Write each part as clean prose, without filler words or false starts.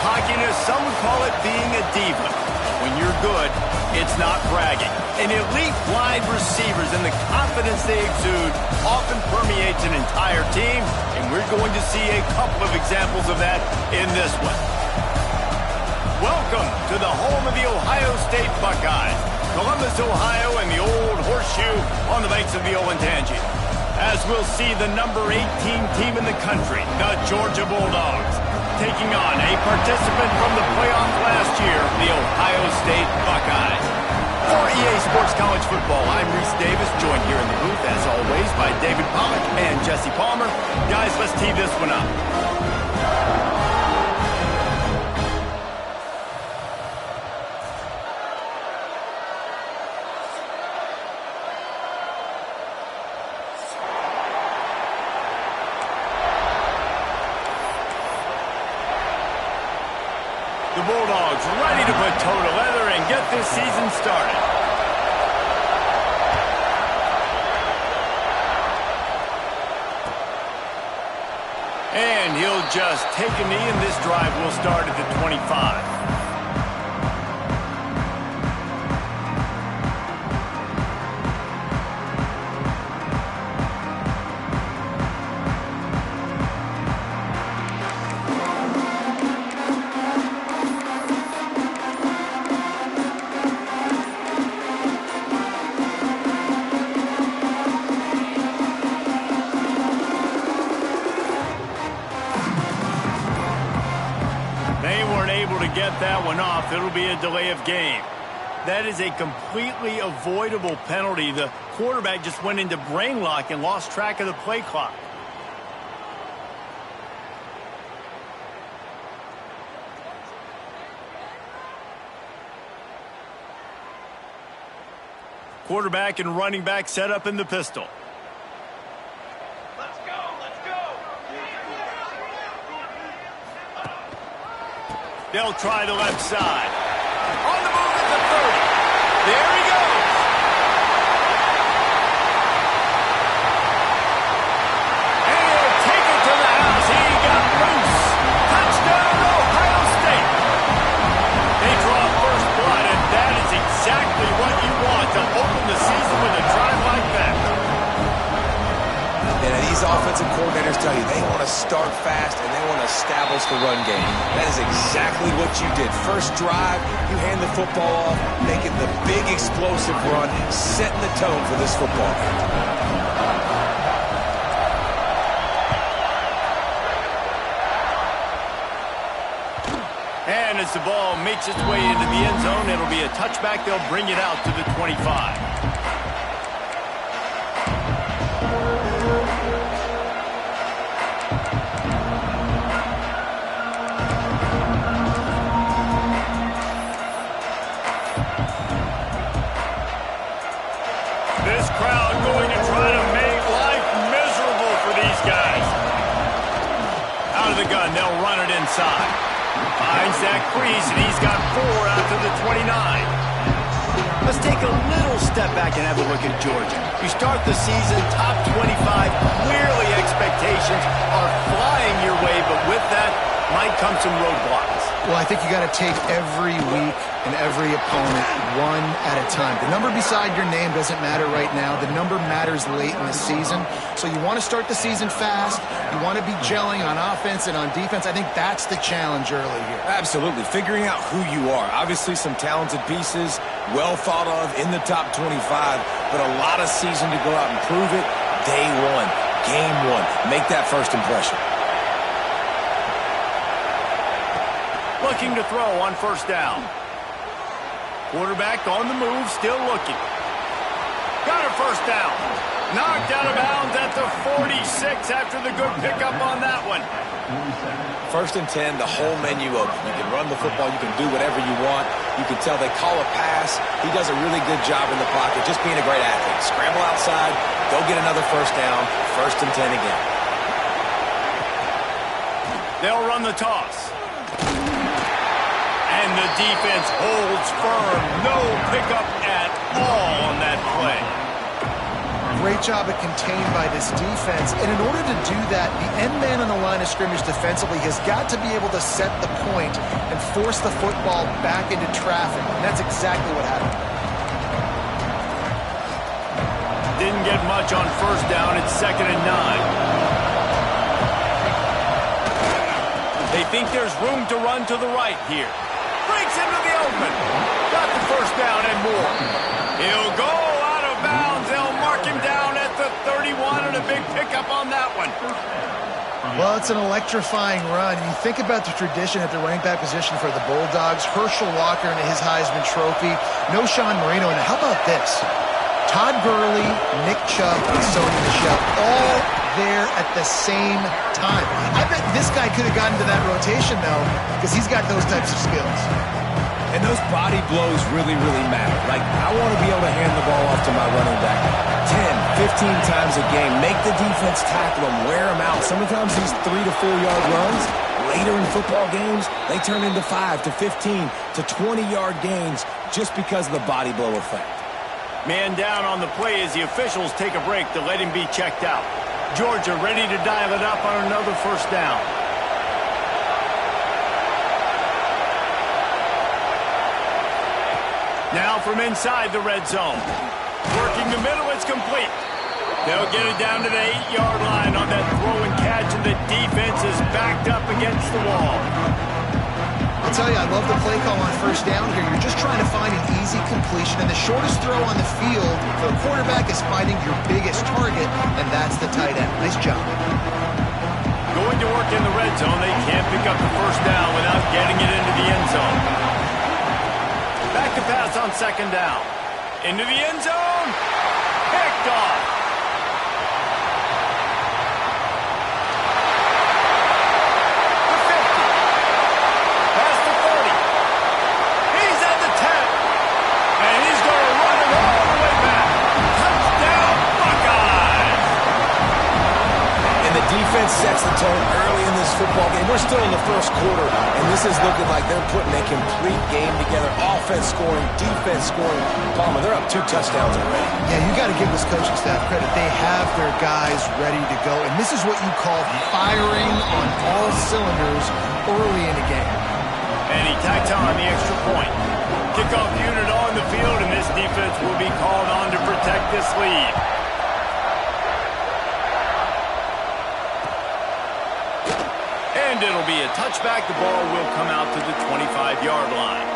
cockiness, some would call it being a diva. When you're good, it's not bragging. And elite wide receivers and the confidence they exude often permeates an entire team, and we're going to see a couple of examples of that in this one. Welcome to the home of the Ohio State Buckeyes, Columbus, Ohio, and the Old Horseshoe on the banks of the Olentangy. As we'll see the number 18 team in the country, the Georgia Bulldogs, taking on a participant from the playoff last year, the Ohio State Buckeyes. For EA Sports College Football, I'm Reese Davis, joined here in the booth, as always, by David Pollack and Jesse Palmer. Guys, let's tee this one up. The Bulldogs ready to put toe to leather and get this season started. And he'll just take a knee, and this drive will start at the 25. Get that one off. It'll be a delay of game. That is a completely avoidable penalty. The quarterback just went into brain lock and lost track of the play clock. Quarterback and running back set up in the pistol. They'll try the left side. On the move at the 30. There he goes. And he'll take it to the house. He got loose. Touchdown, Ohio State. They draw first blood, and that is exactly what you want to open the season with a drive like that. And these offensive coordinators tell you they want to start fast and they want to establish the run game. That is exactly what you did. First drive, you hand the football off, making the big explosive run, setting the tone for this football game. And as the ball makes its way into the end zone, it'll be a touchback. They'll bring it out to the 25. This crowd going to try to make life miserable for these guys. Out of the gun, they'll run it inside. Finds that crease, and he's got 4 out to the 29. Let's take a little step back and have a look at Georgia. You start the season top 25. Clearly expectations are flying your way, but with that might come some roadblocks. Well, I think you got to take every week and every opponent one at a time. The number beside your name doesn't matter right now. The number matters late in the season. So you want to start the season fast. You want to be gelling on offense and on defense. I think that's the challenge early here. Absolutely. Figuring out who you are. Obviously some talented pieces, well thought of in the top 25, but a lot of season to go out and prove it. Day one, game one. Make that first impression. Looking to throw on first down. Quarterback on the move, still looking. Got a first down. Knocked out of bounds at the 46 after the good pickup on that one. First and 10, the whole menu open. You can run the football, you can do whatever you want. You can tell they call a pass. He does a really good job in the pocket, just being a great athlete. Scramble outside, go get another first down, first and 10 again. They'll run the toss. And the defense holds firm. No pickup at all on that play. great job at contained by this defense. And in order to do that, the end man on the line of scrimmage defensively has got to be able to set the point and force the football back into traffic. And that's exactly what happened. Didn't get much on first down. It's 2nd and 9. They think there's room to run to the right here. Breaks into the open. Got the first down and more. He'll go out of bounds. They'll mark him down at the 31 and a big pickup on that one. Well, it's an electrifying run. You think about the tradition at the running back position for the Bulldogs. Herschel Walker and his Heisman Trophy. No Sean Marino. And how about this? Todd Gurley, Nick Chubb, and Sony Michel all there at the same time. I bet this guy could have gotten to that rotation, though, because he's got those types of skills. And those body blows really, really matter. Like, I want to be able to hand the ball off to my running back 10, 15 times a game. Make the defense tackle him, wear him out. Sometimes these 3 to 4 yard runs, later in football games, they turn into 5 to 15 to 20 yard gains just because of the body blow effect. Man down on the play as the officials take a break to let him be checked out. Georgia ready to dial it up on another first down. Now from inside the red zone. Working the middle, it's complete. They'll get it down to the 8-yard line on that throw and catch, and the defense is backed up against the wall. I'll tell you, I love the play call on first down here. You're just trying to find an easy completion, and the shortest throw on the field for a quarterback is finding your biggest target, and that's the tight end. Nice job. Going to work in the red zone. They can't pick up the first down without getting it into the end zone. Back to pass on second down. Into the end zone. Picked off. Sets the tone early in this football game. We're still in the first quarter, and this is looking like they're putting a complete game together. Offense scoring, defense scoring. Palmer, they're up 2 touchdowns already. Yeah, you got to give this coaching staff credit. They have their guys ready to go, and this is what you call firing on all cylinders early in the game. And he tacks on the extra point. Kickoff unit on the field, and this defense will be called on to protect this lead. And it'll be a touchback. The ball will come out to the 25-yard line.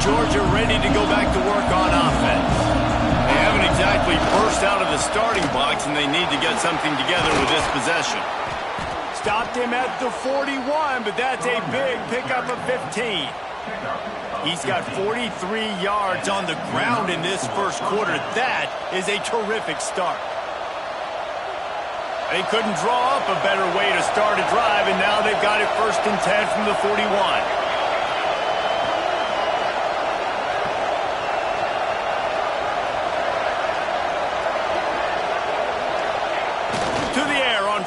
Georgia ready to go back to work on offense. They haven't exactly burst out of the starting blocks, and they need to get something together with this possession. Stopped him at the 41, but that's a big pickup of 15. He's got 43 yards on the ground in this first quarter. That is a terrific start. They couldn't draw up a better way to start a drive, and now they've got it 1st and 10 from the 41.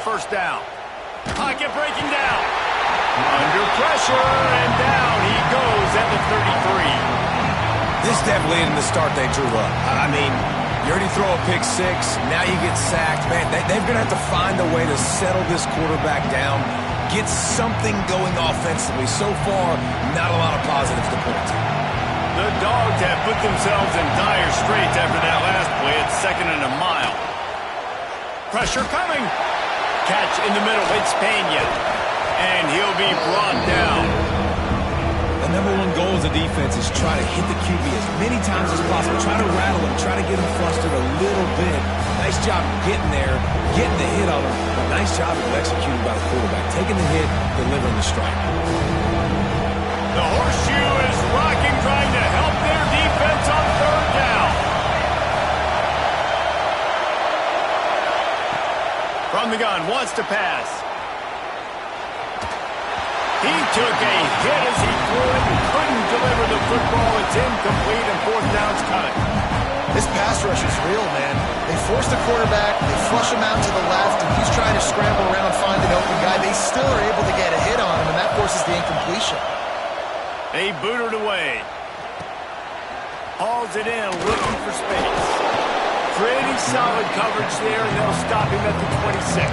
First down. Pocket breaking down. Under pressure, and down he goes at the 33. This definitely isn't the start they drew up. I mean, you already throw a pick 6, now you get sacked. Man, they're going to have to find a way to settle this quarterback down, get something going offensively. So far, not a lot of positives to point to. The Dogs have put themselves in dire straits after that last play. It's 2nd and a mile. Pressure coming. Catch in the middle, it's Pena. And he'll be brought down. The #1 goal as a defense is try to hit the QB as many times as possible. Try to rattle him, try to get him flustered a little bit. Nice job getting there, getting the hit on him. But nice job of executing by the quarterback. Taking the hit, delivering the strike. The horseshoe is rocking, trying to help their defense on 3rd down. From the gun, wants to pass. He took a hit as he threw it and couldn't deliver the football. It's incomplete and fourth down's coming. This pass rush is real, man. They force the quarterback, they flush him out to the left, and he's trying to scramble around, find an open guy. They still are able to get a hit on him, and that forces the incompletion. They boot it away. Hauls it in, looking for space. Pretty solid coverage there, and they'll stop him at the 26.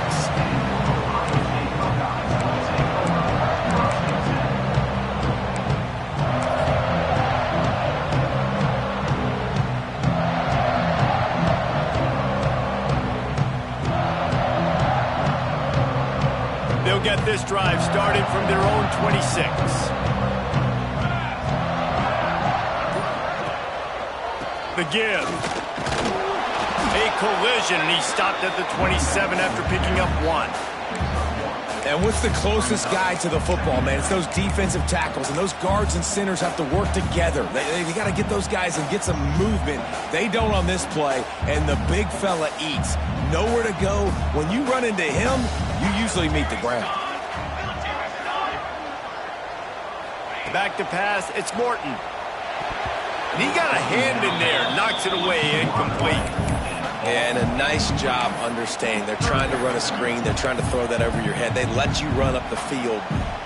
They'll get this drive started from their own 26. The give. A collision, and he stopped at the 27 after picking up 1. And what's the closest guy to the football, man? It's those defensive tackles, and those guards and centers have to work together. They got to get those guys and get some movement. They don't on this play, and the big fella eats. Nowhere to go. When you run into him, you usually meet the ground. Back to pass, it's Morton. And he got a hand in there, knocks it away, incomplete. And a nice job understanding. They're trying to run a screen. They're trying to throw that over your head. They let you run up the field.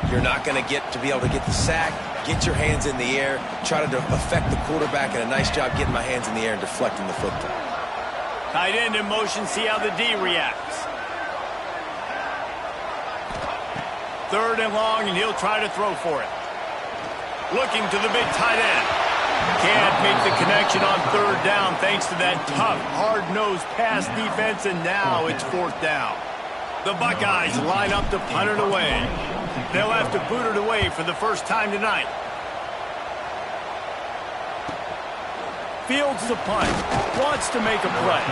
You're not going to be able to get the sack, get your hands in the air, try to affect the quarterback, and a nice job getting my hands in the air and deflecting the football. Tight end in motion, see how the D reacts. 3rd and long, and he'll try to throw for it. Looking to the big tight end. Can't make the connection on 3rd down thanks to that tough, hard-nosed pass defense, and now it's 4th down. The Buckeyes line up to punt it away. They'll have to boot it away for the first time tonight. Fields the punt. Wants to make a play.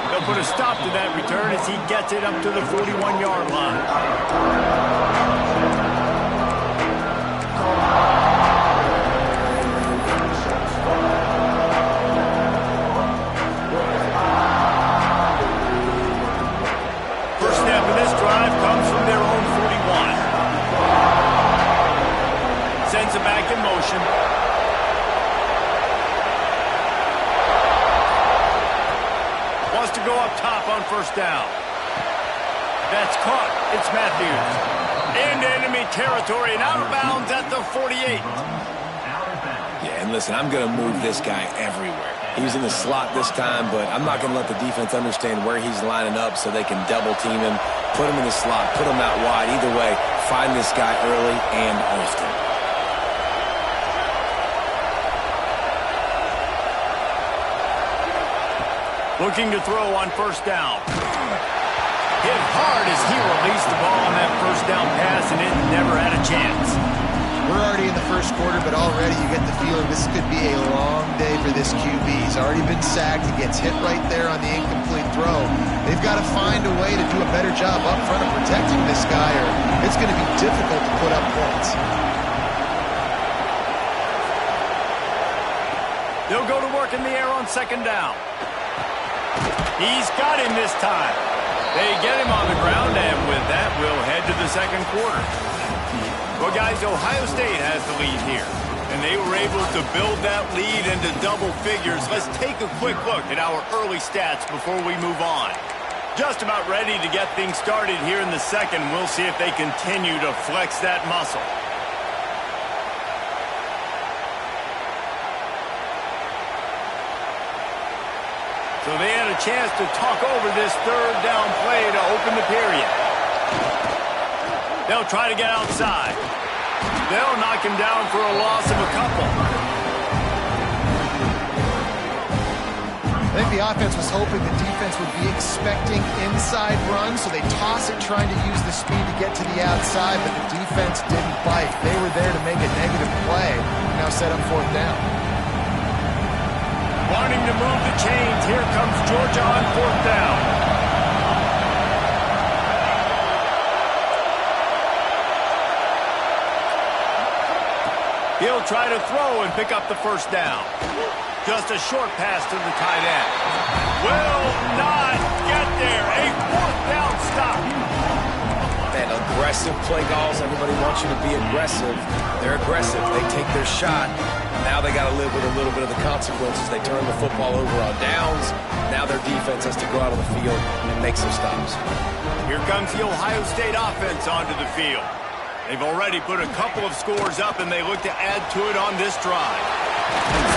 They'll put a stop to that return as he gets it up to the 41-yard line. Back in motion. Wants to go up top on 1st down. That's caught. It's Matthews. Into enemy territory and out of bounds at the 48. Yeah, and listen, I'm going to move this guy everywhere. He's in the slot this time, but I'm not going to let the defense understand where he's lining up so they can double team him, put him in the slot, put him out wide. Either way, find this guy early and often. Looking to throw on 1st down. Hit hard as he released the ball on that 1st down pass, and it never had a chance. We're already in the 1st quarter, but already you get the feeling this could be a long day for this QB. He's already been sacked. He gets hit right there on the incomplete throw. They've got to find a way to do a better job up front of protecting this guy, or it's going to be difficult to put up points. They'll go to work in the air on 2nd down. He's got him this time. They get him on the ground, and with that, we'll head to the 2nd quarter. Well, guys, Ohio State has the lead here, and they were able to build that lead into double figures. Let's take a quick look at our early stats before we move on. Just about ready to get things started here in the 2nd. We'll see if they continue to flex that muscle. So they had a chance to talk over this 3rd down play to open the period. They'll try to get outside. They'll knock him down for a loss of a couple. I think the offense was hoping the defense would be expecting inside runs, so they toss it trying to use the speed to get to the outside, but the defense didn't bite. They were there to make a negative play. Now set up 4th down. Wanting to move the chains, here comes Georgia on 4th down. He'll try to throw and pick up the 1st down. Just a short pass to the tight end. Will not get there. A 4th down stop. Man, aggressive play calls. Everybody wants you to be aggressive. They're aggressive. They take their shot. Now they got to live with a little bit of the consequences. They turn the football over on downs. Now their defense has to go out on the field and make some stops. Here comes the Ohio State offense onto the field. They've already put a couple of scores up, and they look to add to it on this drive.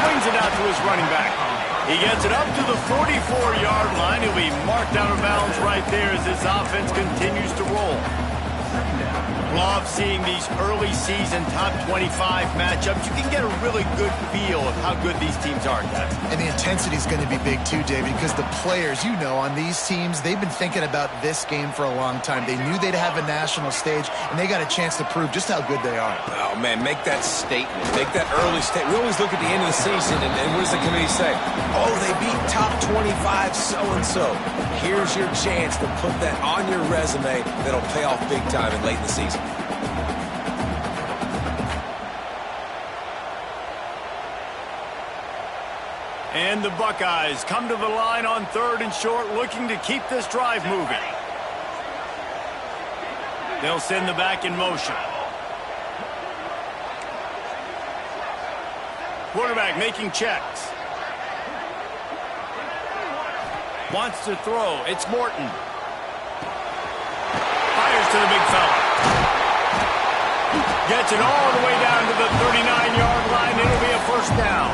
Swings it out to his running back. He gets it up to the 44-yard line. He'll be marked out of bounds right there as this offense continues to roll. Love seeing these early season top 25 matchups. You can get a really good feel of how good these teams are, guys. And the intensity is going to be big too, David, because the players, you know, on these teams, they've been thinking about this game for a long time. They knew they'd have a national stage, and they got a chance to prove just how good they are. Oh, man, make that statement. Make that early statement. We always look at the end of the season, and what does the committee say? Oh, they beat top 25 so-and-so. Here's your chance to put that on your resume that'll pay off big time in late in the season. And the Buckeyes come to the line on 3rd and short, looking to keep this drive moving. They'll send the back in motion. Quarterback making checks. Wants to throw. It's Morton. Fires to the big fella. Gets it all the way down to the 39-yard line. It'll be a first down.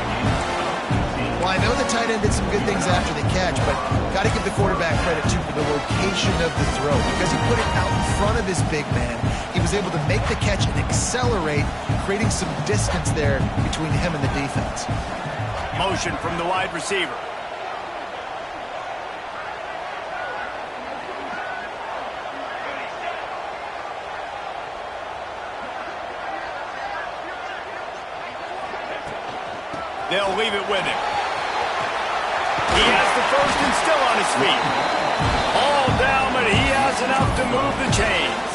Well, I know the tight end did some good things after the catch, but got to give the quarterback credit, too, for the location of the throw. Because he put it out in front of his big man, he was able to make the catch and accelerate, creating some distance there between him and the defense. Motion from the wide receiver. They'll leave it with him. He has the first and still on his feet. All down, but he has enough to move the chains.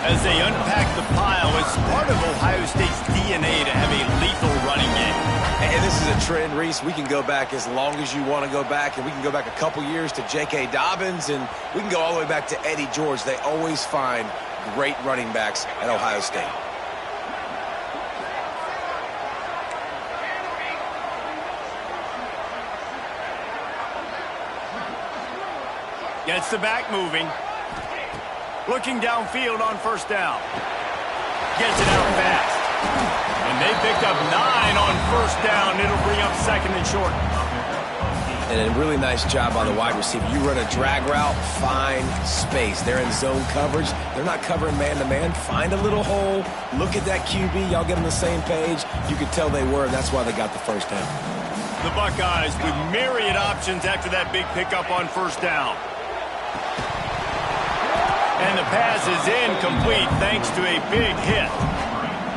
As they unpack the pile, it's part of Ohio State's DNA to have a lethal running game. And this is a trend, Reese. We can go back as long as you want to go back, and we can go back a couple years to J.K. Dobbins, and we can go all the way back to Eddie George. They always find great running backs at Ohio State. Gets the back moving. Looking downfield on first down. Gets it out fast. And they picked up 9 on first down. It'll bring up 2nd and short. And a really nice job by the wide receiver. You run a drag route, find space. They're in zone coverage. They're not covering man-to-man. Find a little hole. Look at that QB. Y'all get on the same page. You could tell they were. That's why they got the first down. The Buckeyes with myriad options after that big pickup on first down. And the pass is incomplete thanks to a big hit.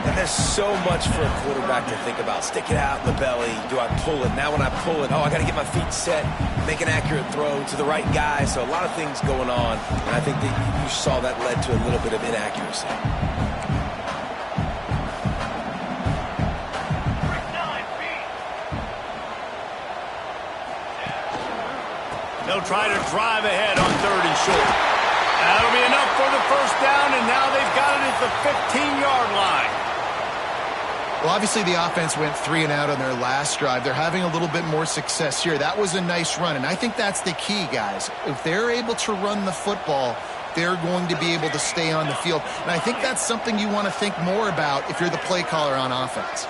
And there's so much for a quarterback to think about. Stick it out in the belly. Do I pull it? Now when I pull it, I got to get my feet set, make an accurate throw to the right guy. So a lot of things going on. And I think that you saw that led to a little bit of inaccuracy. They'll try to drive ahead on 3rd and short. That'll be enough for the first down, and now they've got it at the 15-yard line. Well, obviously the offense went 3 and out on their last drive. They're having a little bit more success here. That was a nice run, and I think that's the key, guys. If they're able to run the football, they're going to be able to stay on the field. And I think that's something you want to think more about if you're the play caller on offense.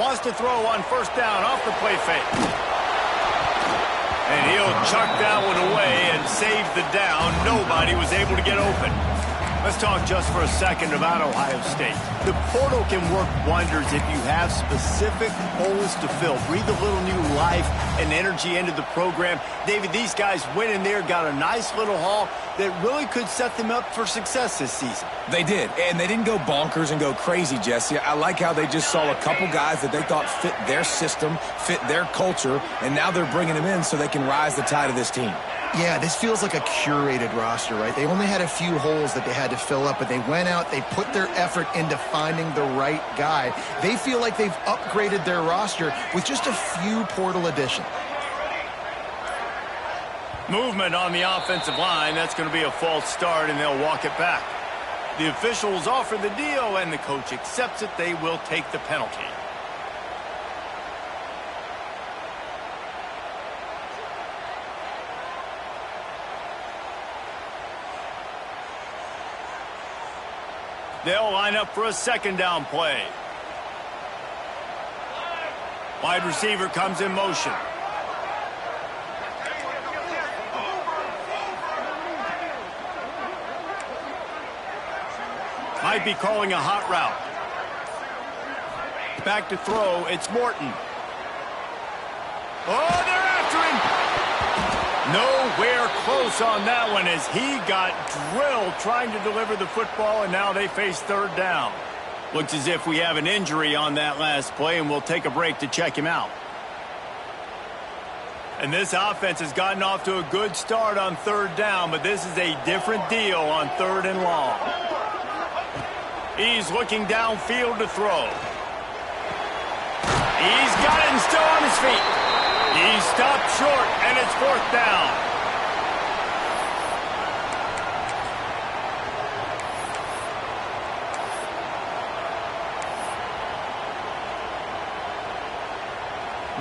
Wants to throw on first down off the play fake. And he'll chuck that one away and save the down. Nobody was able to get open. Let's talk just for a second about Ohio State. The portal can work wonders if you have specific holes to fill. Breathe a little new life and energy into the program. David, these guys went in there, got a nice little haul that really could set them up for success this season. They did, and they didn't go bonkers and go crazy, Jesse. I like how they just saw a couple guys that they thought fit their system, fit their culture, and now they're bringing them in so they can rise the tide of this team. Yeah, this feels like a curated roster, right? They only had a few holes that they had to fill up, but they went out, they put their effort into finding the right guy. They feel like they've upgraded their roster with just a few portal additions. Movement on the offensive line. That's going to be a false start, and they'll walk it back. The officials offer the deal, and the coach accepts it. They will take the penalty. They'll line up for a second down play. Wide receiver comes in motion. Might be calling a hot route. Back to throw. It's Morton. Oh, they're after him. Nowhere close on that one as he got drilled trying to deliver the football, and now they face third down. Looks as if we have an injury on that last play, and we'll take a break to check him out. And this offense has gotten off to a good start on third down, but this is a different deal on third and long. He's looking downfield to throw. He's got it and still on his feet. He stopped short, and it's fourth down.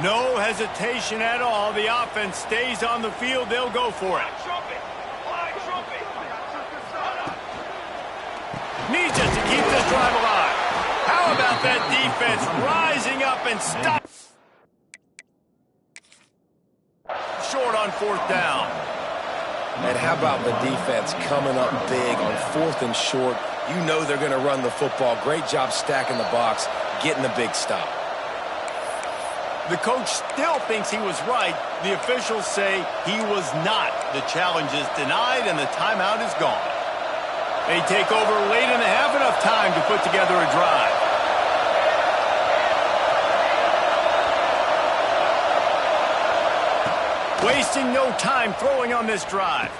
No hesitation at all. The offense stays on the field. They'll go for it. Needs it to keep this drive alive. How about that defense rising up and stop? Short on fourth down. And how about the defense coming up big on fourth and short? You know they're going to run the football. Great job stacking the box, getting the big stop. The coach still thinks he was right. The officials say he was not. The challenge is denied, and the timeout is gone. They take over late in the half, enough time to put together a drive. Wasting no time throwing on this drive.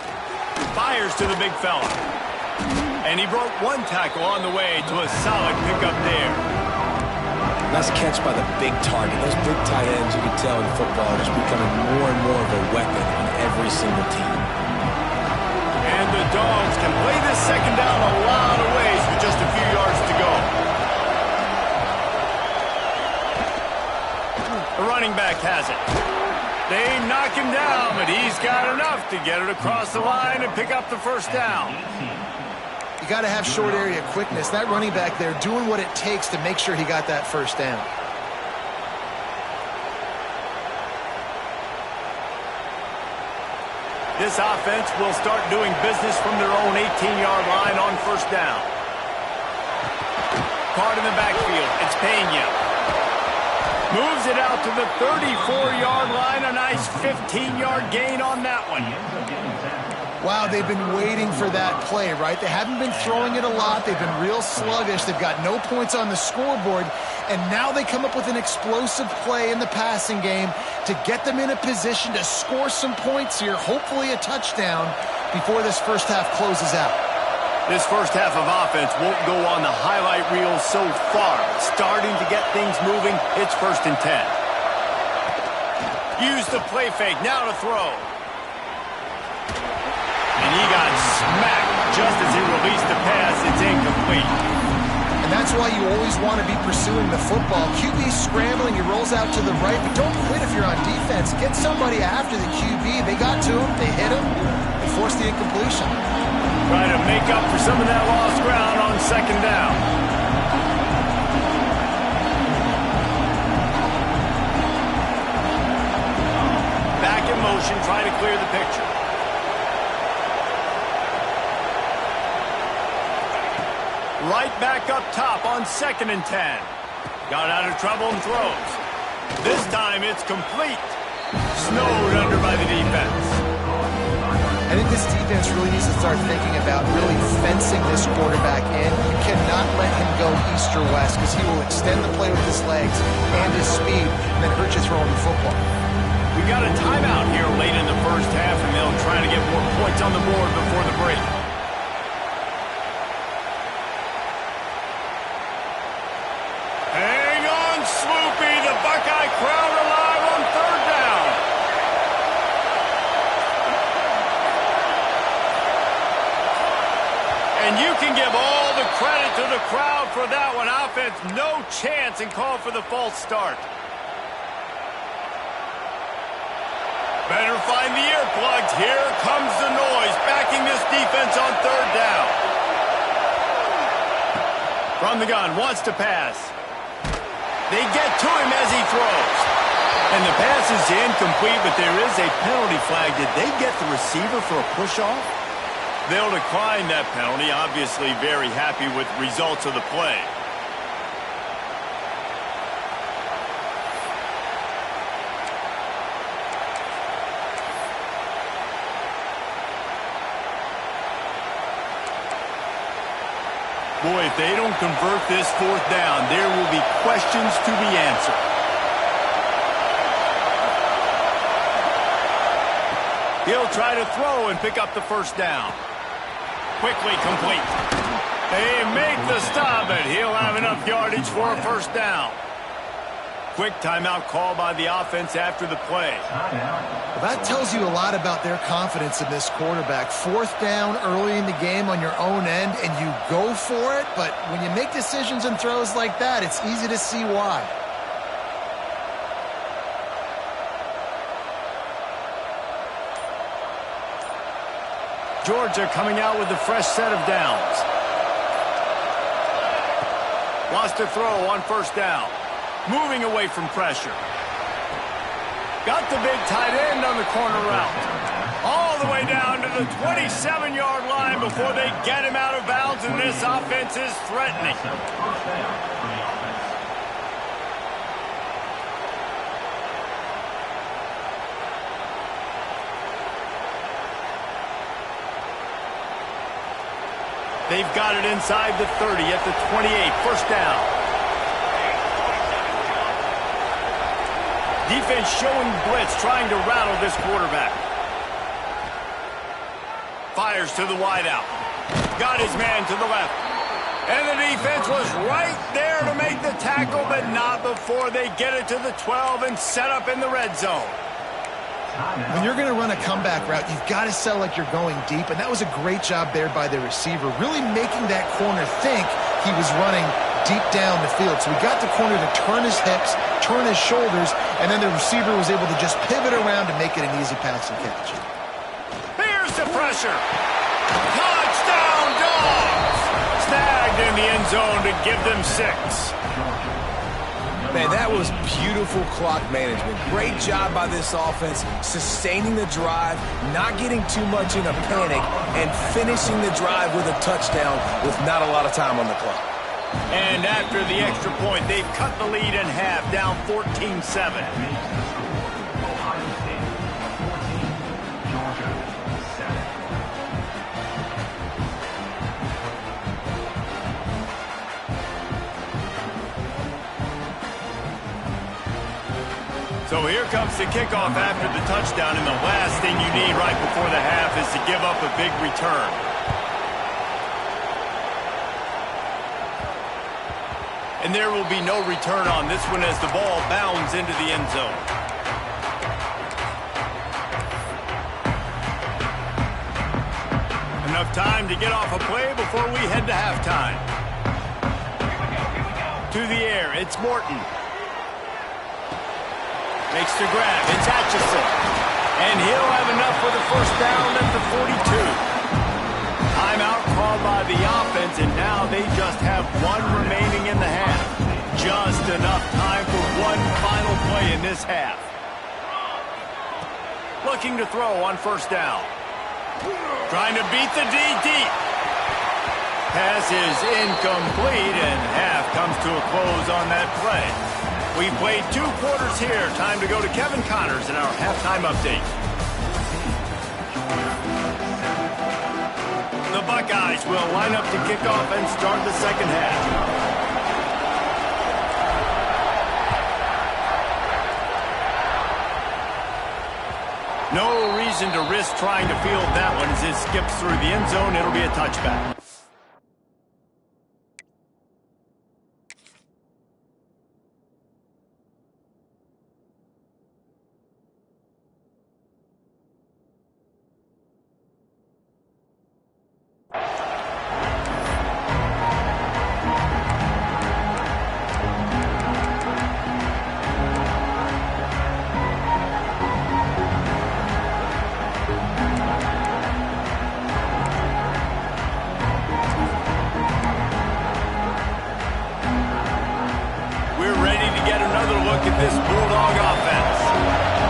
Fires to the big fella. And he broke one tackle on the way to a solid pickup there. Nice catch by the big target. Those big tight ends, you can tell in football, are just becoming more and more of a weapon on every single team. And the Dogs can play this second down a lot of ways with just a few yards to go. The running back has it. They knock him down, but he's got enough to get it across the line and pick up the first down. You got to have short area quickness. That running back there doing what it takes to make sure he got that first down. This offense will start doing business from their own 18-yard line on first down. Card in the backfield. It's Pena. Moves it out to the 34-yard line. A nice 15-yard gain on that one. Wow, they've been waiting for that play, right? They haven't been throwing it a lot. They've been real sluggish. They've got no points on the scoreboard. And now they come up with an explosive play in the passing game to get them in a position to score some points here, hopefully a touchdown, before this first half closes out. This first half of offense won't go on the highlight reel so far. Starting to get things moving. It's 1st and 10. Use the play fake. Now to throw. And he got smacked just as he released the pass. It's incomplete. And that's why you always want to be pursuing the football. QB's scrambling, he rolls out to the right, but don't quit if you're on defense. Get somebody after the QB. They got to him, they hit him, they forced the incompletion. Trying to make up for some of that lost ground on second down. Back in motion, trying to clear the picture. Right back up top on 2nd and 10. Got out of trouble and throws. This time it's complete. Snowed under by the defense. I think this defense really needs to start thinking about really fencing this quarterback in. You cannot let him go east or west because he will extend the play with his legs and his speed and then hurt you throwing the football. We got a timeout here late in the first half, and they'll try to get more points on the board before the break. Swoopy, the Buckeye crowd alive on third down. And you can give all the credit to the crowd for that one. Offense, no chance, and call for the false start. Better find the earplugs. Here comes the noise, backing this defense on third down. From the gun, wants to pass. They get to him as he throws. And the pass is incomplete, but there is a penalty flag. Did they get the receiver for a push-off? They'll decline that penalty. Obviously very happy with the results of the play. Boy, if they don't convert this fourth down, there will be questions to be answered. He'll try to throw and pick up the first down. Quickly complete. They make the stop, and he'll have enough yardage for a first down. Quick timeout call by the offense after the play. Well, that tells you a lot about their confidence in this quarterback. Fourth down early in the game on your own end, and you go for it, but when you make decisions and throws like that, it's easy to see why. Georgia coming out with a fresh set of downs. Wants to throw on first down. Moving away from pressure. Got the big tight end on the corner route. All the way down to the 27-yard line before they get him out of bounds, and this offense is threatening. They've got it inside the 30 at the 28. First down. Defense showing blitz, trying to rattle this quarterback. Fires to the wideout. Got his man to the left. And the defense was right there to make the tackle, but not before they get it to the 12 and set up in the red zone. When you're going to run a comeback route, you've got to sell like you're going deep, and that was a great job there by the receiver, really making that corner think he was running deep down the field. So he got the corner to turn his hips, turn his shoulders, and then the receiver was able to just pivot around to make it an easy pass and catch. Here's the pressure. Touchdown, Dogs! Snagged in the end zone to give them 6. Man, that was beautiful clock management. Great job by this offense, sustaining the drive, not getting too much in a panic, and finishing the drive with a touchdown with not a lot of time on the clock. And after the extra point, they've cut the lead in half, down 14-7. So here comes the kickoff after the touchdown, and the last thing you need right before the half is to give up a big return. And there will be no return on this one as the ball bounds into the end zone. Enough time to get off a play before we head to halftime. To the air, it's Morton. Makes the grab. It's Atchison. And he'll have enough for the first down at the 42. Timeout called by the offense, and now they just have one remaining in the half. Just enough time for one final play in this half. Looking to throw on first down. Trying to beat the D deep. Pass is incomplete, and half comes to a close on that play. We've played 2 quarters here. Time to go to Kevin Connors in our halftime update. The Buckeyes will line up to kick off and start the second half. No reason to risk trying to field that one as it skips through the end zone. It'll be a touchback. look at this Bulldog offense.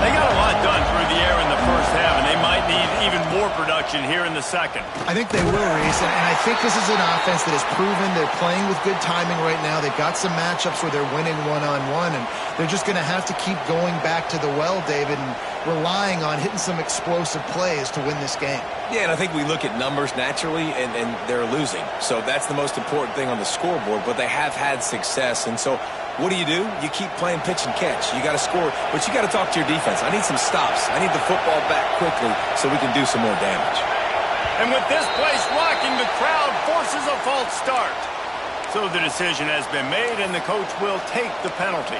They got a lot done through the air in the first half, and they might need even more production here in the second. I think they will, Reese, and I think this is an offense that has proven they're playing with good timing right now. They've got some matchups where they're winning one-on-one, and they're just going to have to keep going back to the well, David, and relying on hitting some explosive plays to win this game. Yeah, and I think we look at numbers naturally, and they're losing. So that's the most important thing on the scoreboard, but they have had success. And so what do? You keep playing pitch and catch. You got to score, but you got to talk to your defense. I need some stops. I need the football back quickly so we can do some more damage. And with this place rocking, the crowd forces a false start. So the decision has been made, and the coach will take the penalty.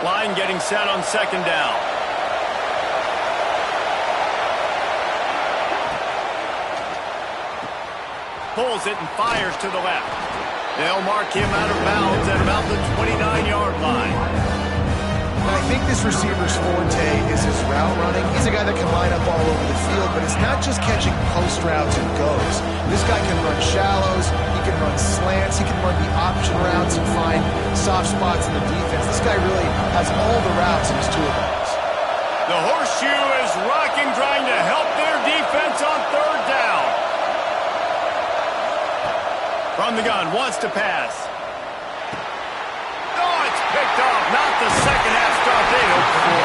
Line getting set on second down. Pulls it and fires to the left. They'll mark him out of bounds at about the 29-yard line. And I think this receiver's forte is his route running. He's a guy that can line up all over the field, but it's not just catching post routes and goes. This guy can run shallows, he can run slants, he can run the option routes and find soft spots in the defense. This guy really has all the routes in his toolbox. The horseshoe is rocking, trying to help their defense on third down. From the gun, wants to pass. Oh, it's picked off. Not the second half start they hoped for.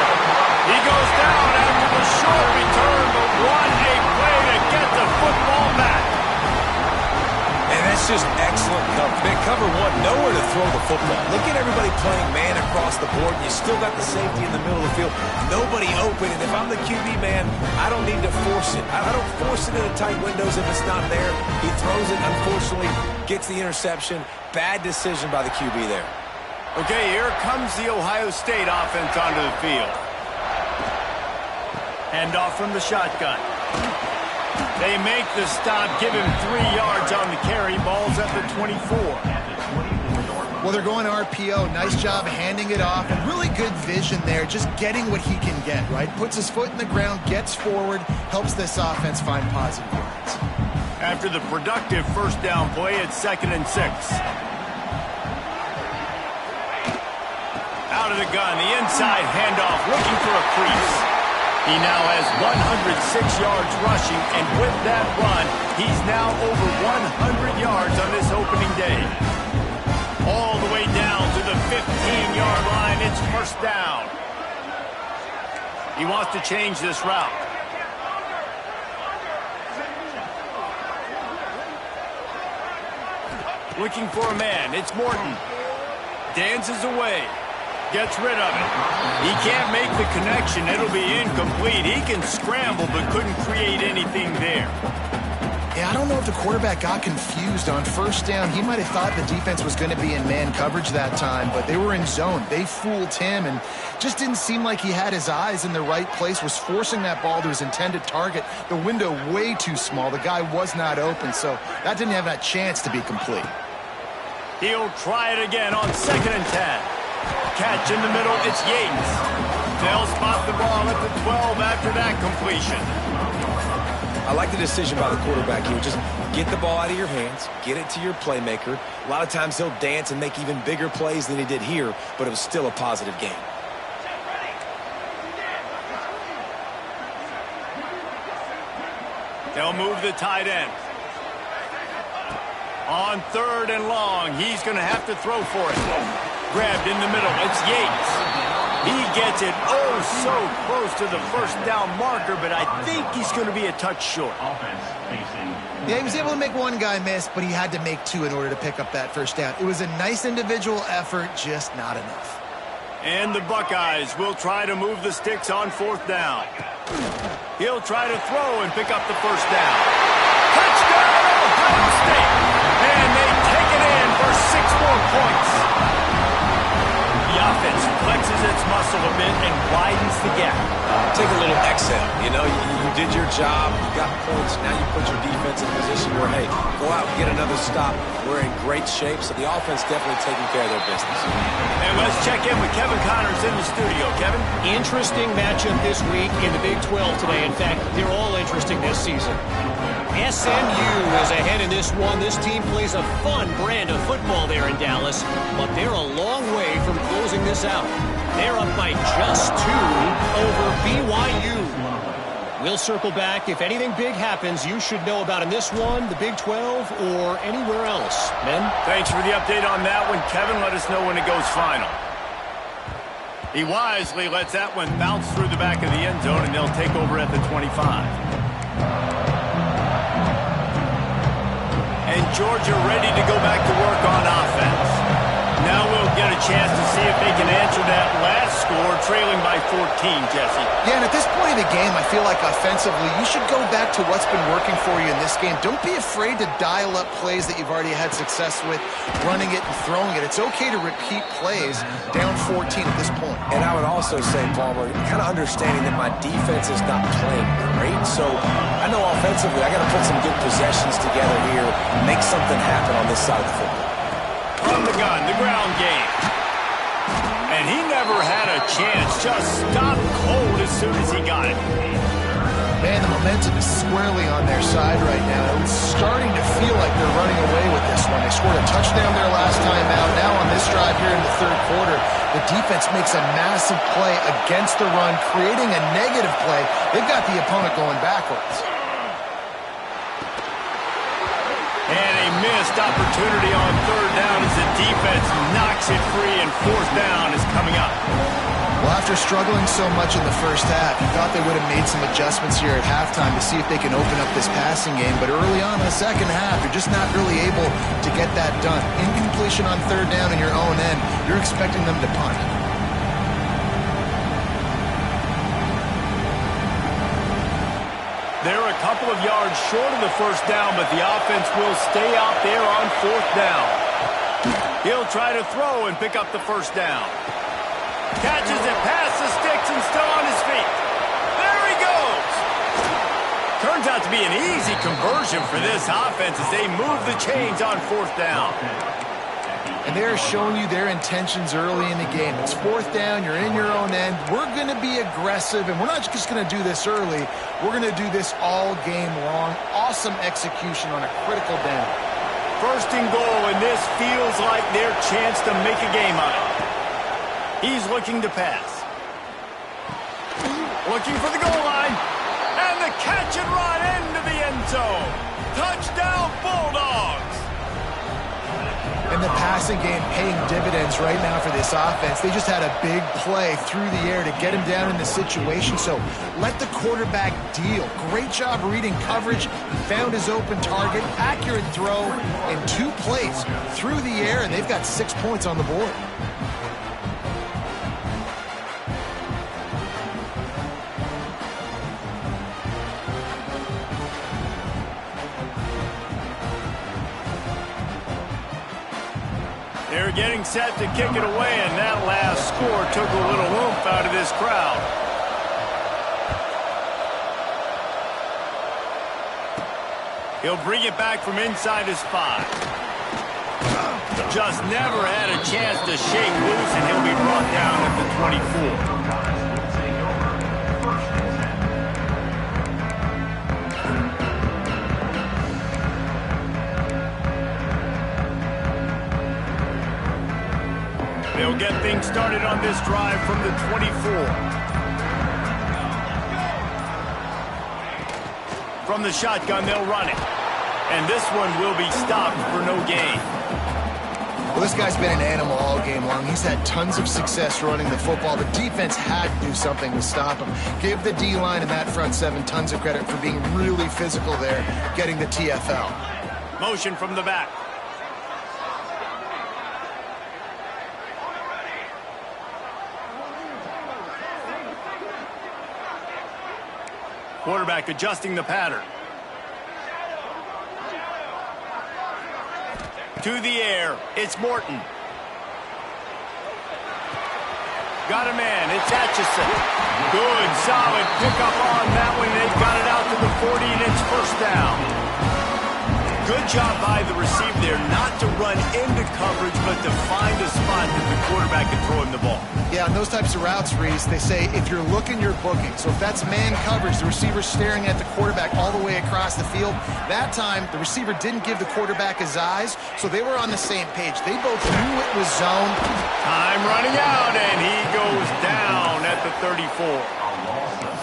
He goes down after the short return, but what a play to get the football back. And that's just excellent cover. They cover one, nowhere to throw the football. Look at everybody playing man across the board, and you still got the safety in the middle of the field. Nobody open, and if I'm the QB man, I don't need to force it. I don't force it into tight windows if it's not there. He throws it, unfortunately, gets the interception. Bad decision by the QB there. Okay, here comes the Ohio State offense onto the field. Hand off from the shotgun. They make the stop, give him 3 yards on the carry. Ball's at the 24. Well, they're going RPO. Nice job handing it off. And really good vision there, just getting what he can get, right? Puts his foot in the ground, gets forward, helps this offense find positive yards. After the productive first down play, it's 2nd and 6. Out of the gun, the inside handoff, looking for a crease. He now has 106 yards rushing, and with that run, he's now over 100 yards on this opening day. All the way down to the 15-yard line, it's first down. He wants to change this route. Looking for a man, it's Morton. Dances away. Gets rid of it. He can't make the connection. It'll be incomplete. He can scramble, but couldn't create anything there. Yeah, I don't know if the quarterback got confused on first down. He might have thought the defense was going to be in man coverage that time, but they were in zone. They fooled him and just didn't seem like he had his eyes in the right place, was forcing that ball to his intended target. The window way too small. The guy was not open, so that didn't have that chance to be complete. He'll try it again on 2nd and 10. Catch in the middle, it's Yates. They'll spot the ball at the 12 after that completion. I like the decision by the quarterback here. Just get the ball out of your hands, get it to your playmaker. A lot of times he'll dance and make even bigger plays than he did here, but it was still a positive game. They'll move the tight end. On 3rd and long, he's going to have to throw for it. Grabbed in the middle, it's Yates. He gets it so close to the first down marker, but I think he's going to be a touch short. Yeah, he was able to make one guy miss, but he had to make 2 in order to pick up that first down. It was a nice individual effort, just not enough. And the Buckeyes will try to move the sticks on 4th down. He'll try to throw and pick up the first down. Touchdown, Ohio State! And they take it in for 6 more points. The offense flexes its muscle a bit and widens the gap. Take a little exhale. You know, you did your job. You got points. Now you put your defense in a position where, hey, go out and get another stop. We're in great shape, so the offense definitely taking care of their business. And let's check in with Kevin Connors in the studio. Kevin? Interesting matchup this week in the Big 12 today. In fact, they're all interesting this season. SMU is ahead in this one. This team plays a fun brand of football there in Dallas, but they're a long way from closing this out. They're up by just 2 over BYU. We'll circle back. If anything big happens, you should know about in this one, the Big 12, or anywhere else. Men? Thanks for the update on that one, Kevin. Let us know when it goes final. He wisely lets that one bounce through the back of the end zone, and they'll take over at the 25. And Georgia ready to go back to work on offense. Now we'll get a chance to see if they can answer that last score, trailing by 14, Jesse. Yeah, and at this point in the game, I feel like offensively, you should go back to what's been working for you in this game. Don't be afraid to dial up plays that you've already had success with, running it and throwing it. It's okay to repeat plays down 14 at this point. And I would also say, Palmer, kind of understanding that my defense is not playing great. So I know offensively, I got to put some good possessions together here, make something happen on this side of the football. From the gun, the ground game. And he never had a chance. Just stopped cold as soon as he got it. Man, the momentum is squarely on their side right now. It's starting to feel like they're running away with this one. They scored a touchdown their last time out. Now on this drive here in the third quarter, the defense makes a massive play against the run, creating a negative play. They've got the opponent going backwards. And a missed opportunity on third down as the defense knocks it free, and fourth down is coming up. Well, after struggling so much in the first half, you thought they would have made some adjustments here at halftime to see if they can open up this passing game. But early on in the second half, you're just not really able to get that done. Incompletion on third down in your own end, you're expecting them to punt. They're a couple of yards short of the first down, but the offense will stay out there on fourth down. He'll try to throw and pick up the first down. Catches it past the sticks and still on his feet. There he goes. Turns out to be an easy conversion for this offense as they move the chains on fourth down. And they're showing you their intentions early in the game. It's fourth down, you're in your own end. We're going to be aggressive, and we're not just going to do this early. We're going to do this all game long. Awesome execution on a critical down. First and goal, and this feels like their chance to make a game of it. He's looking to pass. Looking for the goal line. And the catch and run into the end zone. Touchdown, Bulldogs. And the passing game paying dividends right now for this offense. They just had a big play through the air to get him down in the situation. So let the quarterback deal. Great job reading coverage. He found his open target. Accurate throw in 2 plays through the air, and they've got 6 points on the board. They're getting set to kick it away, and that last score took a little oomph out of this crowd. He'll bring it back from inside his 5. Just never had a chance to shake loose, and he'll be brought down at the 24. They'll get things started on this drive from the 24. From the shotgun, they'll run it. And this one will be stopped for no gain. Well, this guy's been an animal all game long. He's had tons of success running the football. The defense had to do something to stop him. Give the D-line and that front 7 tons of credit for being really physical there, getting the TFL. Motion from the back. Quarterback adjusting the pattern. To the air, it's Morton. Got a man, it's Atchison. Good, solid pickup on that one. They've got it out to the 40, and it's first down. Good job by the receiver there not to run into coverage, but to find a spot that the quarterback can throw him the ball. Yeah, on those types of routes, Reese, they say if you're looking, you're booking. So if that's man coverage, the receiver's staring at the quarterback all the way across the field. That time, the receiver didn't give the quarterback his eyes, so they were on the same page. They both knew it was zone. Time running out, and he goes down at the 34.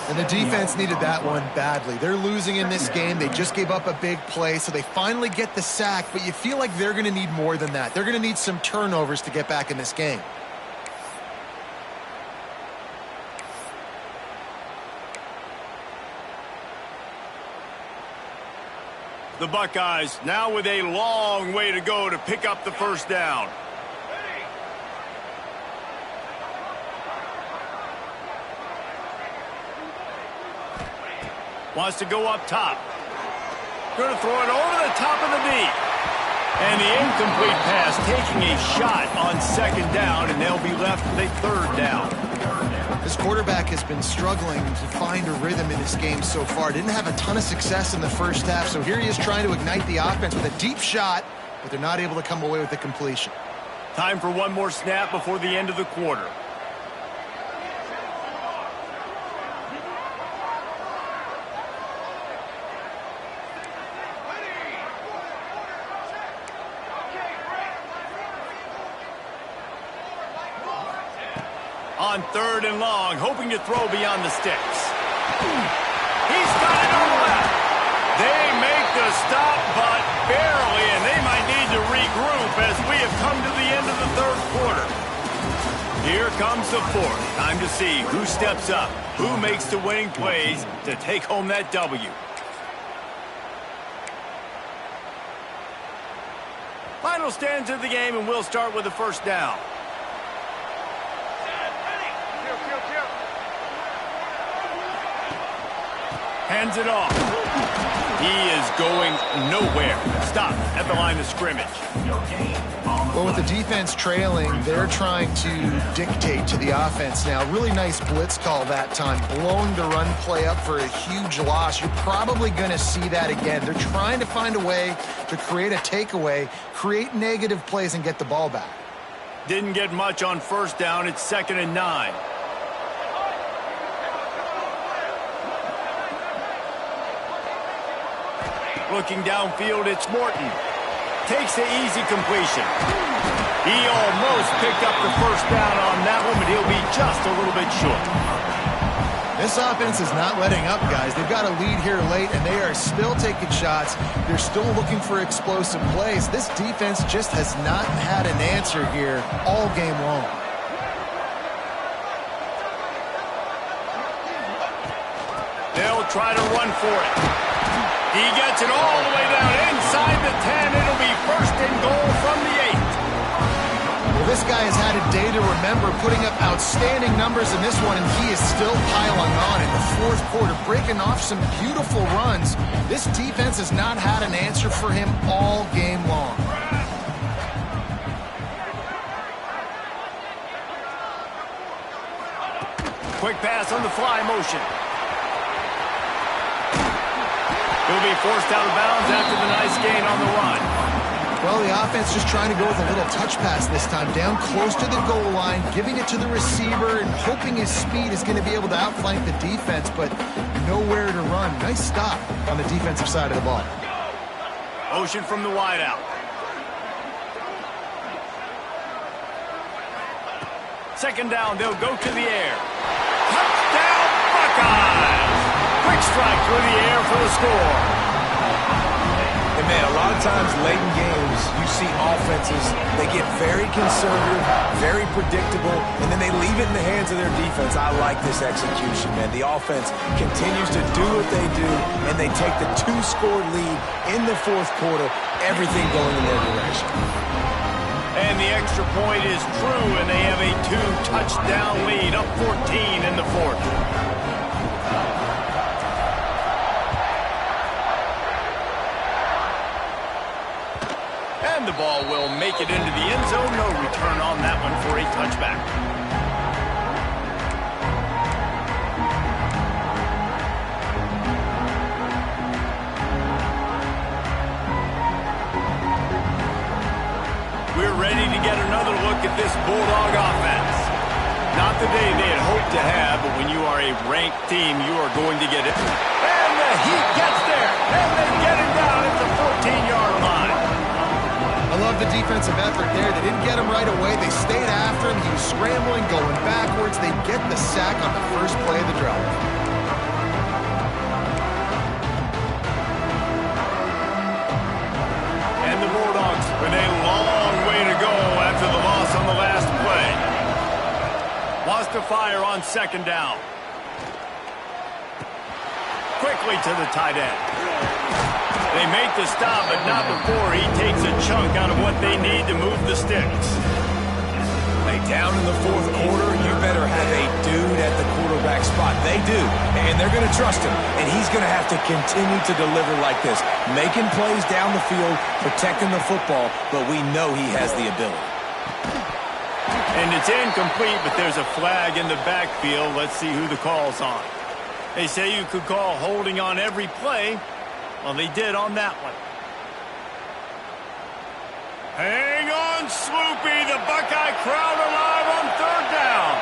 And the defense needed that one badly. They're losing in this game. They just gave up a big play, so they finally get the sack, but you feel like they're going to need more than that. They're going to need some turnovers to get back in this game. The Buckeyes now with a long way to go to pick up the first down. Wants to go up top. Going to throw it over the top of the knee. And the incomplete pass taking a shot on second down, and they'll be left with a third down. This quarterback has been struggling to find a rhythm in this game so far. Didn't have a ton of success in the first half, so here he is trying to ignite the offense with a deep shot, but they're not able to come away with the completion. Time for one more snap before the end of the quarter. On third and long, hoping to throw beyond the sticks. He's got it on the left. They make the stop, but barely, and they might need to regroup as we have come to the end of the third quarter. Here comes the fourth. Time to see who steps up, who makes the winning plays to take home that W. Final stands of the game, and we'll start with the first down. Hands it off. He is going nowhere. Stop at the line of scrimmage. Well, with the defense trailing, they're trying to dictate to the offense now. Really nice blitz call that time, blowing the run play up for a huge loss. You're probably going to see that again. They're trying to find a way to create a takeaway, create negative plays, and get the ball back. Didn't get much on first down. It's 2nd and 9. Looking downfield, it's Morton. Takes the easy completion. He almost picked up the first down on that one, but he'll be just a little bit short. This offense is not letting up, guys. They've got a lead here late, and they are still taking shots. They're still looking for explosive plays. This defense just has not had an answer here all game long. They'll try to run for it. He gets it all the way down inside the 10. It'll be 1st and goal from the 8. Well, this guy has had a day to remember, putting up outstanding numbers in this one, and he is still piling on in the fourth quarter, breaking off some beautiful runs. This defense has not had an answer for him all game long. Quick pass on the fly motion. He'll be forced out of bounds after the nice gain on the run. Well, the offense just trying to go with a little touch pass this time, down close to the goal line, giving it to the receiver and hoping his speed is going to be able to outflank the defense, but nowhere to run. Nice stop on the defensive side of the ball. Motion from the wideout. Second down, they'll go to the air. Touchdown, Buckeyes! Quick strike through the air for the score. And man, a lot of times late in games, you see offenses, they get very conservative, very predictable, and then they leave it in the hands of their defense. I like this execution, man. The offense continues to do what they do, and they take the 2-score lead in the fourth quarter, everything going in their direction. And the extra point is true, and they have a 2-touchdown lead, up 14 in the fourth. And the ball will make it into the end zone. No return on that one for a touchback. we're ready to get another look at this Bulldog offense. Not the day they had hoped to have, but when you are a ranked team, you are going to get it. And the Heat gets there, and they get him down at the 14-yard line. I love the defensive effort there. They didn't get him right away. They stayed after him. He was scrambling, going backwards. They get the sack on the first play of the drive. And the Bulldogs with a long way to go after the loss on the last play. Lost to fire on second down. Quickly to the tight end. They make the stop, but not before he takes a chunk out of what they need to move the sticks. Hey, down in the fourth quarter, you better have a dude at the quarterback spot. They do, and they're going to trust him. And he's going to have to continue to deliver like this, making plays down the field, protecting the football, but we know he has the ability. And it's incomplete, but there's a flag in the backfield. Let's see who the call's on. They say you could call holding on every play. Well, they did on that one. Hang on, Sloopy. The Buckeye crowd alive on third down.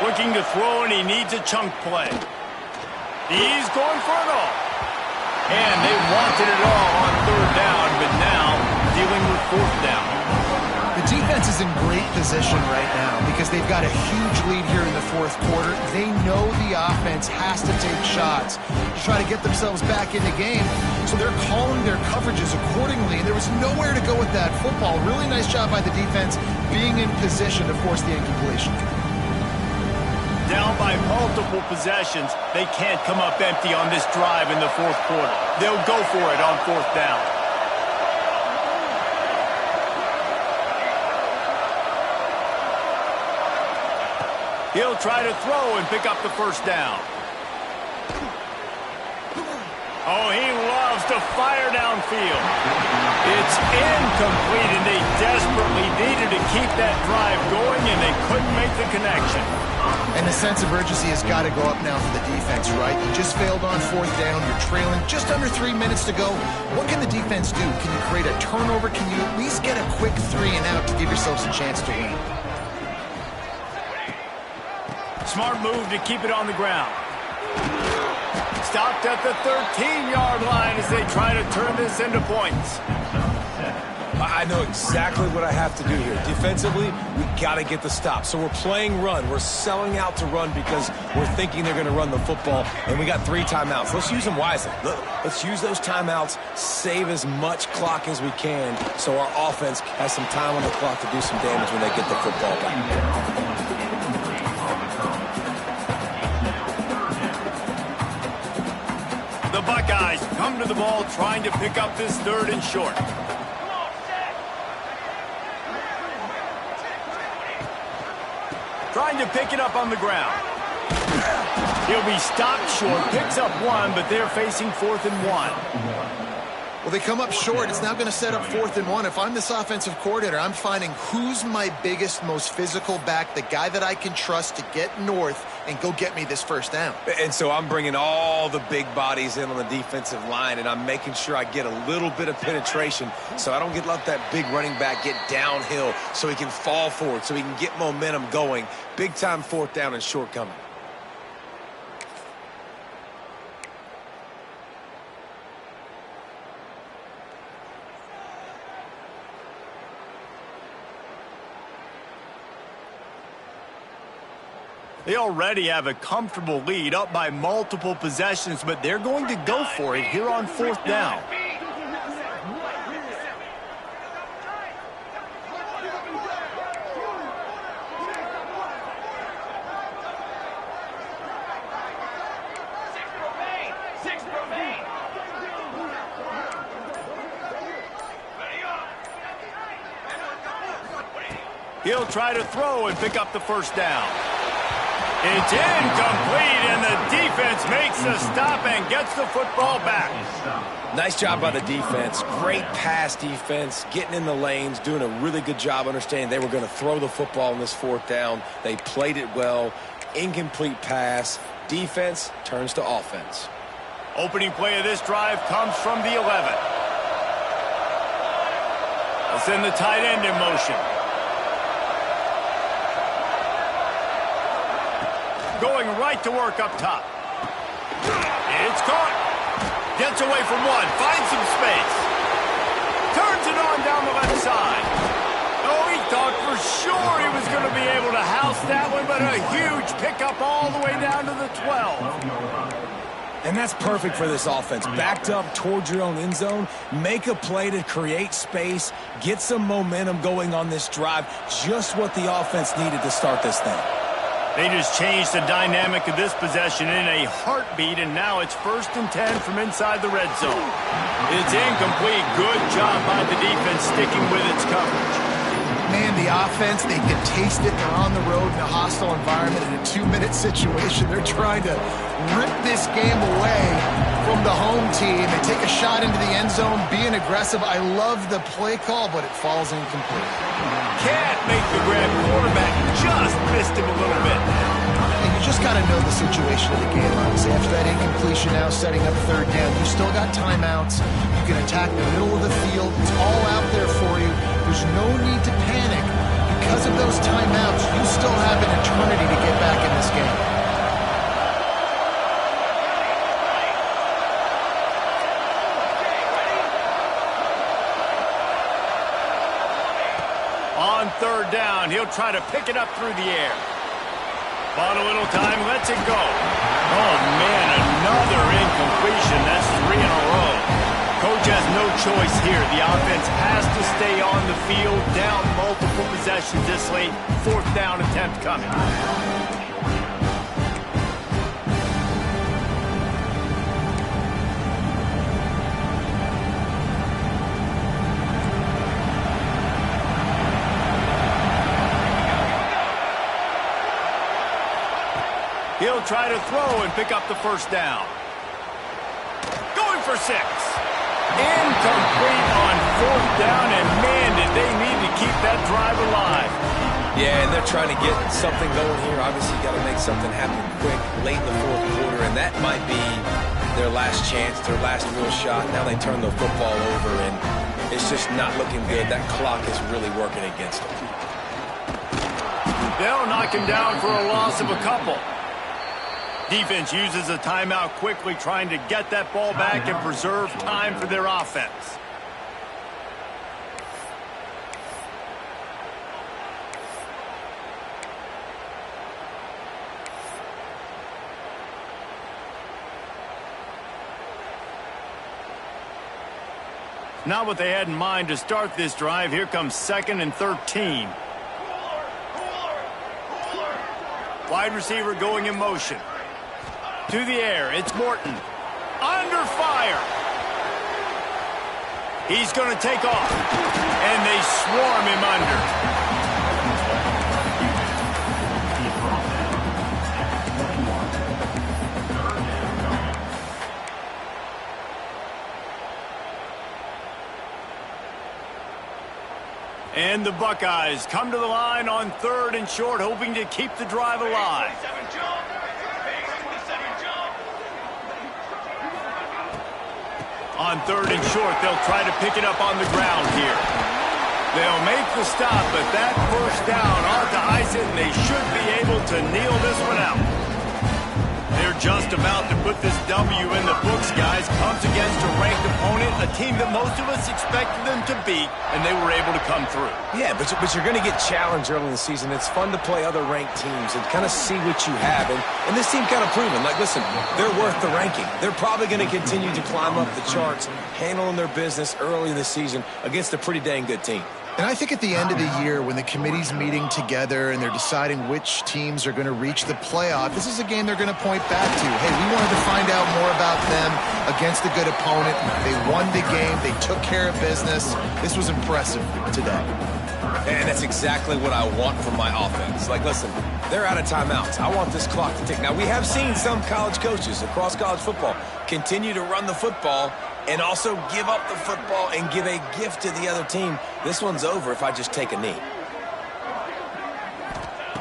Looking to throw, and he needs a chunk play. He's going for it all. And they wanted it all on third down, but now dealing with fourth down. The defense is in great position right now because they've got a huge lead here in the fourth quarter. They know the offense has to take shots to try to get themselves back in the game. So they're calling their coverages accordingly. And there was nowhere to go with that football. Really nice job by the defense being in position to force the incompletion. Down by multiple possessions, they can't come up empty on this drive in the fourth quarter. They'll go for it on fourth down. He'll try to throw and pick up the first down. Oh, he loves to fire downfield. It's incomplete, and they desperately needed to keep that drive going, and they couldn't make the connection. And the sense of urgency has got to go up now for the defense, right? You just failed on fourth down. You're trailing just under 3 minutes to go. What can the defense do? Can you create a turnover? Can you at least get a quick 3 and out to give yourselves a chance to win? Smart move to keep it on the ground. Stopped at the 13-yard line as they try to turn this into points. I know exactly what I have to do here. Defensively, we got to get the stop. So we're playing run. We're selling out to run because we're thinking they're going to run the football, and we got 3 timeouts. Let's use them wisely. Let's use those timeouts, save as much clock as we can so our offense has some time on the clock to do some damage when they get the football back. The Buckeyes come to the ball trying to pick up this third and short. Trying to pick it up on the ground. He'll be stopped short, picks up 1, but they're facing 4th and 1. Well, they come up short. It's now going to set up 4th and 1. If I'm this offensive coordinator, I'm finding who's my biggest, most physical back, the guy that I can trust to get north and go get me this first down. And so I'm bringing all the big bodies in on the defensive line, and I'm making sure I get a little bit of penetration so I don't let that big running back get downhill so he can fall forward, so he can get momentum going. Big-time 4th down and short coming. They already have a comfortable lead up by multiple possessions, but they're going to go for it here on 4th down. He'll try to throw and pick up the first down. It's incomplete, and the defense makes the stop and gets the football back. Nice job by the defense. Great pass defense, getting in the lanes, doing a really good job understanding they were going to throw the football on this 4th down. They played it well. incomplete pass. Defense turns to offense. Opening play of this drive comes from the 11. They'll send the tight end in motion. Going right to work up top. It's caught. Gets away from one. Finds some space. Turns it on down the left side. Oh, he thought for sure he was going to be able to house that one, but a huge pickup all the way down to the 12. And that's perfect for this offense. Backed up towards your own end zone, make a play to create space, get some momentum going on this drive. Just what the offense needed to start this thing. They just changed the dynamic of this possession in a heartbeat, and now it's 1st and 10 from inside the red zone. It's incomplete. Good job by the defense sticking with its coverage. Man, the offense, they can taste it. They're on the road in a hostile environment in a 2-minute situation. They're trying to rip this game away from the home team. They take a shot into the end zone, being aggressive. I love the play call, but it falls incomplete. Can't make the grab. Quarterback just missed him a little bit. And you just got to know the situation of the game, honestly. After that incompletion now setting up 3rd down, you still got timeouts. You can attack the middle of the field. It's all out there for you. There's no need to panic. Because of those timeouts, you still have an eternity to get back in this game. On 3rd down, he'll try to pick it up through the air. Bought a little time, lets it go. Oh, man, another incompletion. That's 3 in a row. Coach has no choice here. The offense has to stay on the field, down multiple possessions this late. 4th down attempt coming. He'll try to throw and pick up the 1st down. Going for 6. Incomplete on 4th down, and man, did they need to keep that drive alive. Yeah, and they're trying to get something going here. Obviously, you got to make something happen quick late in the 4th quarter, and that might be their last chance, their last real shot. Now they turn the football over, and it's just not looking good. That clock is really working against them. They'll knock him down for a loss of a couple. Defense uses a timeout quickly, trying to get that ball back and preserve time for their offense. Not what they had in mind to start this drive. Here comes 2nd and 13. Wide receiver going in motion. To the air, it's Morton. Under fire. He's going to take off. And they swarm him under. And the Buckeyes come to the line on 3rd and short, hoping to keep the drive alive. On 3rd and short, they'll try to pick it up on the ground here. They'll make the stop, but that 1st down ought to ice it, and they should be able to kneel this one out. They're just about to put this W in the books, guys. Comes against a ranked opponent, a team that most of us expected them to beat, and they were able to come through. Yeah, but you're going to get challenged early in the season. It's fun to play other ranked teams and kind of see what you have. And this team kind of proven, like, listen, they're worth the ranking. They're probably going to continue to climb up the charts, handling their business early in the season against a pretty dang good team. And I think at the end of the year, when the committee's meeting together and they're deciding which teams are going to reach the playoff, this is a game they're going to point back to. Hey, we wanted to find out more about them against a good opponent. They won the game. They took care of business. This was impressive today. And that's exactly what I want from my offense. Like, listen, they're out of timeouts. I want this clock to tick. Now, we have seen some college coaches across college football continue to run the football and also give up the football and give a gift to the other team. This one's over if I just take a knee.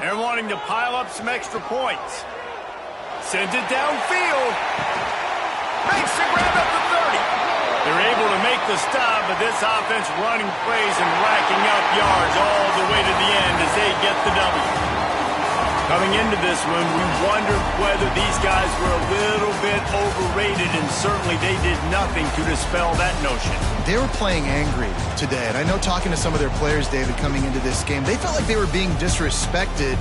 They're wanting to pile up some extra points. Sends it downfield. Makes the grab at the 30. They're able to make the stop, but this offense running plays and racking up yards all the way to the end as they get the W. Coming into this one, we wondered whether these guys were a little bit overrated, and certainly they did nothing to dispel that notion. They were playing angry today, and I know talking to some of their players, David, coming into this game, they felt like they were being disrespected.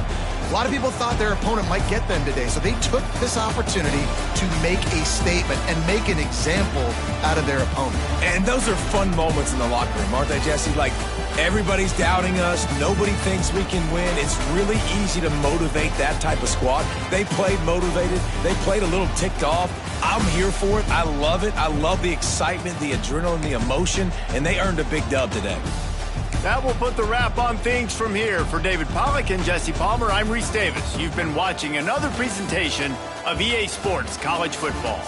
A lot of people thought their opponent might get them today, so they took this opportunity to make a statement and make an example out of their opponent. And those are fun moments in the locker room, aren't they, Jesse? Like, everybody's doubting us. Nobody thinks we can win. It's really easy to motivate that type of squad. They played motivated. They played a little ticked off. I'm here for it. I love it. I love the excitement, the adrenaline, the emotion, and they earned a big dub today. That will put the wrap on things from here. For David Pollack and Jesse Palmer, I'm Reese Davis. You've been watching another presentation of EA Sports College Football.